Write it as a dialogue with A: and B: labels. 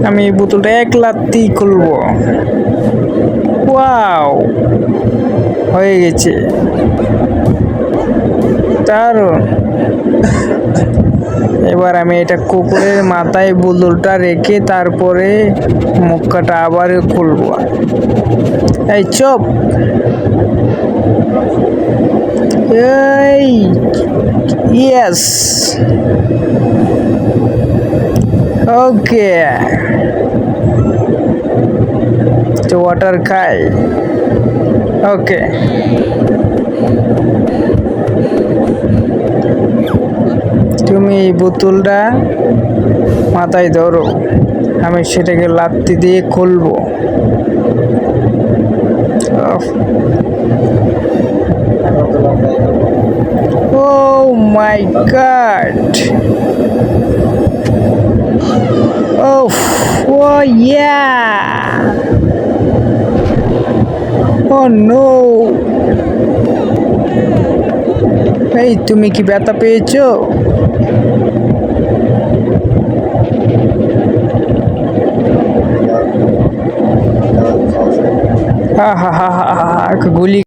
A: আমি এই বোতলটা এক লাত্তি খুলবো। ওয়াও, হয়ে গেছে, দারুণ। এবার আমি এটা কুকুরের মাথায় বোতলটা রেখে তারপরে মুখটা আবার খুলবো। এই চুপ, এই ইয়েস, ওকে, তো ওয়াটার খাই। ওকে, তুমি এই বোতলটা মাথায় ধরো, আমি সেটাকে লাত্তি দিয়ে খুলবো। ও মাই গড, ওফ, ও ইয়া, ও নো। এই তুমি কি ব্যথা পেয়েছো? হা হা হা হা হা, গুলি